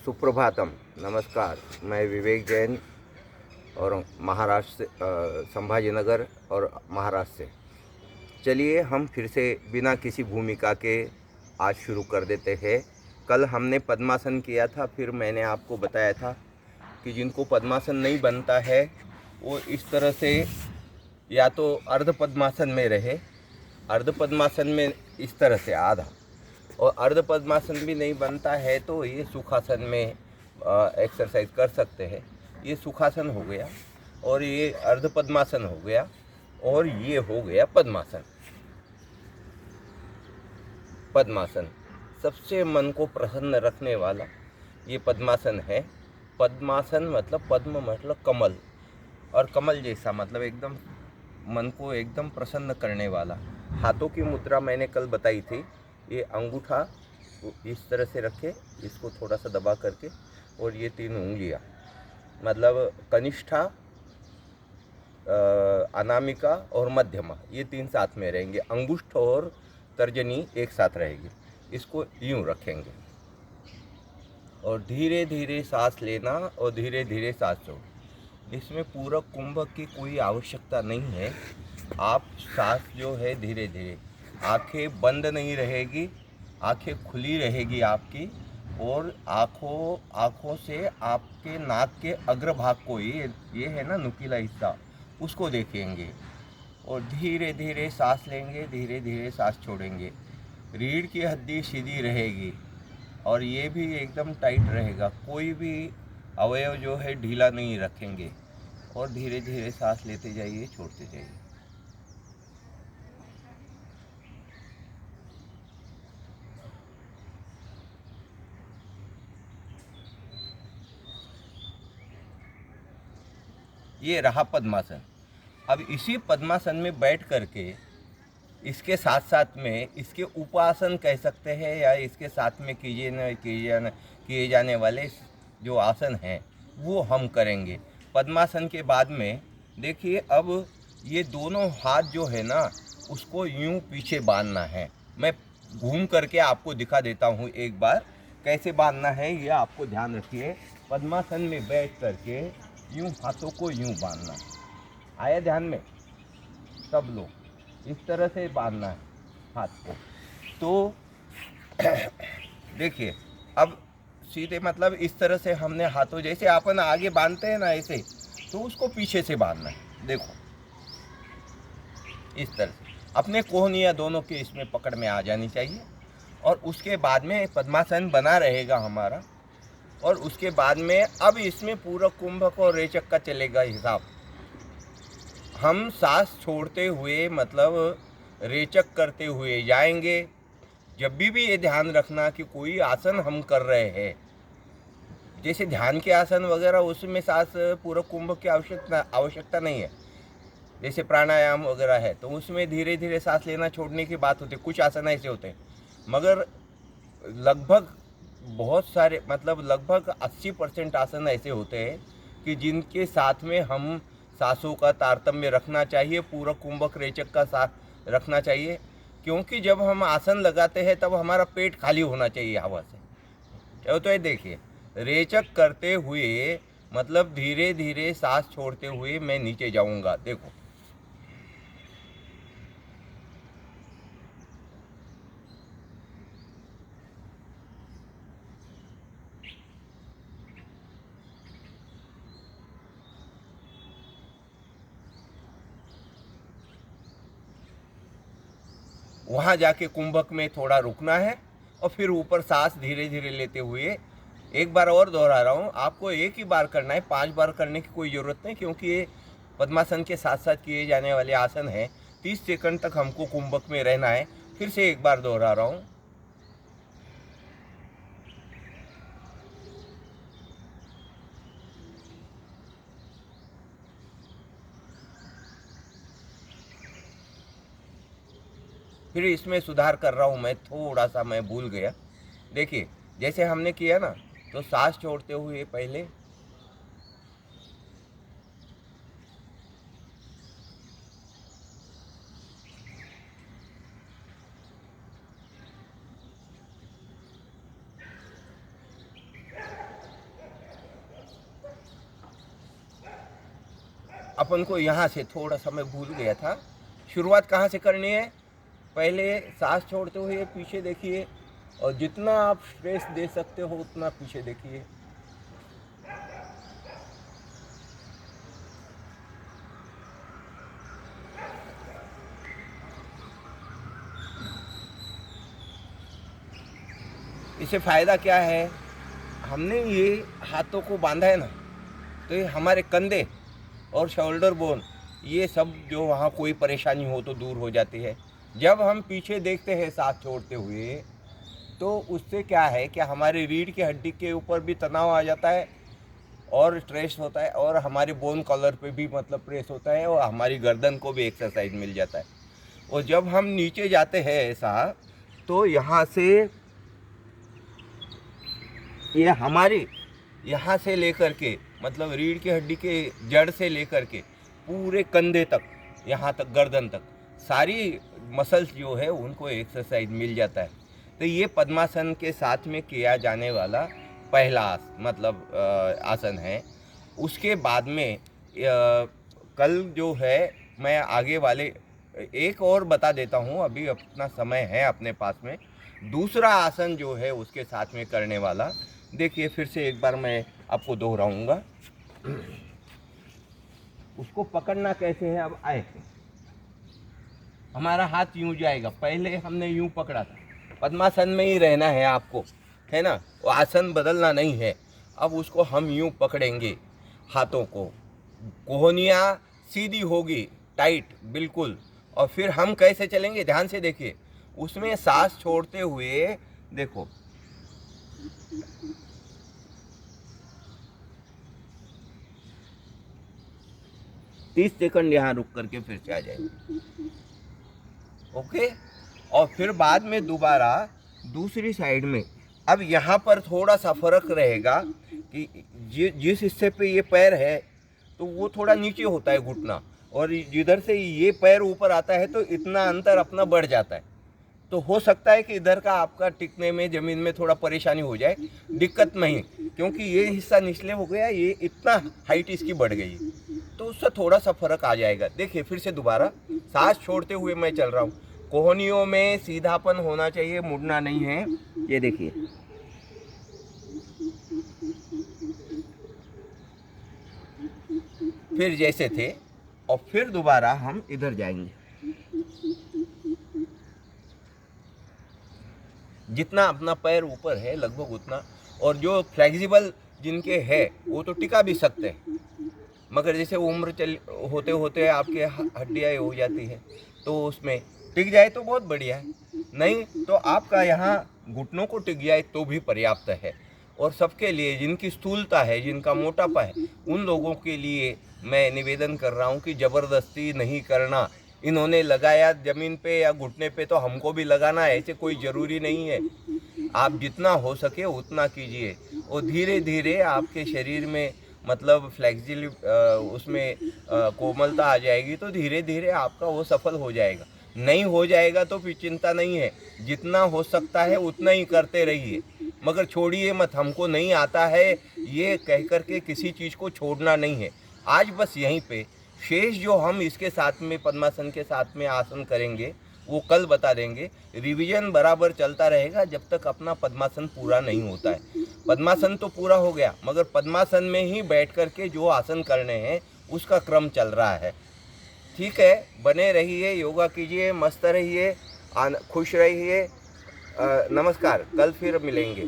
सुप्रभातम। नमस्कार। मैं विवेक जैन और महाराष्ट्र से संभाजी नगर और महाराष्ट्र से। चलिए हम फिर से बिना किसी भूमिका के आज शुरू कर देते हैं। कल हमने पद्मासन किया था, फिर मैंने आपको बताया था कि जिनको पद्मासन नहीं बनता है वो इस तरह से या तो अर्ध पद्मासन में रहे, अर्ध पद्मासन में इस तरह से आधा, और अर्ध पद्मासन भी नहीं बनता है तो ये सुखासन में एक्सरसाइज कर सकते हैं। ये सुखासन हो गया और ये अर्ध पद्मासन हो गया और ये हो गया पद्मासन। पद्मासन सबसे मन को प्रसन्न रखने वाला ये पद्मासन है। पद्मासन मतलब पद्म मतलब कमल, और कमल जैसा मतलब एकदम मन को एकदम प्रसन्न करने वाला। हाथों की मुद्रा मैंने कल बताई थी। ये अंगूठा इस तरह से रखे, इसको थोड़ा सा दबा करके, और ये 3 उंगलियां मतलब कनिष्ठा, अनामिका और मध्यमा, ये 3 साथ में रहेंगे। अंगुष्ठ और तर्जनी एक साथ रहेगी। इसको यूं रखेंगे और धीरे धीरे सांस लेना और धीरे धीरे सांस छोड़ना। इसमें पूरक कुंभक की कोई आवश्यकता नहीं है। आप सांस जो है धीरे धीरे, आंखें बंद नहीं रहेगी, आंखें खुली रहेगी आपकी, और आँखों से आपके नाक के अग्रभाग को, ये है ना नुकीला हिस्सा, उसको देखेंगे और धीरे धीरे सांस लेंगे, धीरे धीरे सांस छोड़ेंगे। रीढ़ की हड्डी सीधी रहेगी और ये भी एकदम टाइट रहेगा। कोई भी अवयव जो है ढीला नहीं रखेंगे, और धीरे धीरे सांस लेते जाइए, छोड़ते जाइए। ये रहा पद्मासन। अब इसी पद्मासन में बैठ करके इसके साथ साथ में इसके उपासन कह सकते हैं, या इसके साथ में किए जाने वाले जो आसन हैं वो हम करेंगे। पद्मासन के बाद में देखिए, अब ये दोनों हाथ जो है ना उसको यूं पीछे बांधना है। मैं घूम करके आपको दिखा देता हूँ एक बार कैसे बांधना है, ये आपको ध्यान रखिए। पद्मासन में बैठ करके यूं हाथों को यूं बांधना है। आया ध्यान में? सब लोग इस तरह से बांधना है हाथ को। तो देखिए, अब सीधे मतलब इस तरह से हमने हाथों, जैसे अपन आगे बांधते हैं ना ऐसे, तो उसको पीछे से बांधना है। देखो इस तरह से अपने कोहनियाँ दोनों के इसमें पकड़ में आ जानी चाहिए, और उसके बाद में पद्मासन बना रहेगा हमारा। और उसके बाद में अब इसमें पूरक कुंभक और रेचक का चलेगा हिसाब। हम सांस छोड़ते हुए मतलब रेचक करते हुए जाएंगे। जब भी ये ध्यान रखना कि कोई आसन हम कर रहे हैं, जैसे ध्यान के आसन वगैरह, उसमें सांस पूरक कुंभक की आवश्यकता नहीं है। जैसे प्राणायाम वगैरह है तो उसमें धीरे धीरे सांस लेना छोड़ने की बात होती है। कुछ आसन ऐसे होते हैं, मगर लगभग बहुत सारे मतलब लगभग 80% आसन ऐसे होते हैं कि जिनके साथ में हम सांसों का तारतम्य रखना चाहिए, पूरक कुंभक रेचक का साथ रखना चाहिए। क्योंकि जब हम आसन लगाते हैं तब हमारा पेट खाली होना चाहिए हवा से। तो ये देखिए, रेचक करते हुए मतलब धीरे धीरे सांस छोड़ते हुए मैं नीचे जाऊंगा। देखो वहाँ जाके कुंभक में थोड़ा रुकना है और फिर ऊपर सांस धीरे धीरे लेते हुए, एक बार और दोहरा रहा हूँ, आपको एक ही बार करना है, 5 बार करने की कोई ज़रूरत नहीं, क्योंकि ये पद्मासन के साथ साथ किए जाने वाले आसन हैं। 30 सेकंड तक हमको कुंभक में रहना है। फिर से एक बार दोहरा रहा हूँ। फिर इसमें सुधार कर रहा हूँ मैं, थोड़ा सा मैं भूल गया। देखिए जैसे हमने किया ना, तो सांस छोड़ते हुए पहले अपन को यहाँ से थोड़ा सा मैं भूल गया था, शुरुआत कहाँ से करनी है, पहले सांस छोड़ते हुए पीछे देखिए और जितना आप स्ट्रेस दे सकते हो उतना पीछे देखिए। इससे फ़ायदा क्या है, हमने ये हाथों को बांधा है ना, तो ये हमारे कंधे और शोल्डर बोन ये सब जो वहाँ कोई परेशानी हो तो दूर हो जाती है। जब हम पीछे देखते हैं सांस छोड़ते हुए, तो उससे क्या है कि हमारी रीढ़ की हड्डी के ऊपर भी तनाव आ जाता है और स्ट्रेस होता है, और हमारे बोन कॉलर पे भी मतलब प्रेस होता है, और हमारी गर्दन को भी एक्सरसाइज मिल जाता है। और जब हम नीचे जाते हैं ऐसा, तो यहाँ से ये हमारी यहाँ से लेकर के मतलब रीढ़ की हड्डी के जड़ से लेकर के पूरे कंधे तक, यहाँ तक गर्दन तक सारी मसल्स जो है उनको एक्सरसाइज मिल जाता है। तो ये पद्मासन के साथ में किया जाने वाला पहला आसन है। उसके बाद में कल जो है मैं आगे वाले एक और बता देता हूँ, अभी अपना समय है अपने पास में। दूसरा आसन जो है उसके साथ में करने वाला, देखिए फिर से एक बार मैं आपको दोहराऊंगा। उसको पकड़ना कैसे है, अब आए हमारा हाथ यूं जाएगा, पहले हमने यूं पकड़ा था, पद्मासन में ही रहना है आपको, है ना, वो आसन बदलना नहीं है। अब उसको हम यूं पकड़ेंगे हाथों को, कोहनियाँ सीधी होगी, टाइट बिल्कुल। और फिर हम कैसे चलेंगे, ध्यान से देखिए, उसमें सांस छोड़ते हुए देखो, तीस सेकंड यहाँ रुक करके फिर से आ जाएंगे, ओके। और फिर बाद में दोबारा दूसरी साइड में, अब यहाँ पर थोड़ा सा फर्क रहेगा कि जिस हिस्से पे ये पैर है तो वो थोड़ा नीचे होता है घुटना, और जिधर से ये पैर ऊपर आता है तो इतना अंतर अपना बढ़ जाता है। तो हो सकता है कि इधर का आपका टिकने में ज़मीन में थोड़ा परेशानी हो जाए, दिक्कत नहीं, क्योंकि ये हिस्सा निचले हो गया, ये इतना हाइट इसकी बढ़ गई, तो उससे थोड़ा सा फर्क आ जाएगा। देखिए फिर से दोबारा सांस छोड़ते हुए मैं चल रहा हूँ, कोहनियों में सीधापन होना चाहिए, मुड़ना नहीं है। ये देखिए, फिर जैसे थे, और फिर दोबारा हम इधर जाएंगे, जितना अपना पैर ऊपर है लगभग उतना। और जो फ्लेक्सिबल जिनके है वो तो टिका भी सकते हैं, मगर जैसे उम्र होते होते आपके हड्डियाँ हो जाती है, तो उसमें टिक जाए तो बहुत बढ़िया है, नहीं तो आपका यहाँ घुटनों को टिक जाए तो भी पर्याप्त है। और सबके लिए जिनकी स्थूलता है, जिनका मोटापा है, उन लोगों के लिए मैं निवेदन कर रहा हूँ कि ज़बरदस्ती नहीं करना। इन्होंने लगाया ज़मीन पे या घुटने पे, तो हमको भी लगाना है, ऐसे कोई ज़रूरी नहीं है। आप जितना हो सके उतना कीजिए, और धीरे धीरे आपके शरीर में मतलब फ्लेक्सिबल उसमें कोमलता आ जाएगी, तो धीरे धीरे आपका वो सफल हो जाएगा। नहीं हो जाएगा तो फिर चिंता नहीं है, जितना हो सकता है उतना ही करते रहिए, मगर छोड़िए मत। हमको नहीं आता है ये कह कर के किसी चीज़ को छोड़ना नहीं है। आज बस यहीं पे, शेष जो हम इसके साथ में पद्मासन के साथ में आसन करेंगे वो कल बता देंगे। रिवीजन बराबर चलता रहेगा जब तक अपना पद्मासन पूरा नहीं होता है। पद्मासन तो पूरा हो गया, मगर पद्मासन में ही बैठ कर के जो आसन करने हैं उसका क्रम चल रहा है। ठीक है, बने रहिए, योगा कीजिए, मस्त रहिए, खुश रहिए। नमस्कार, कल फिर मिलेंगे।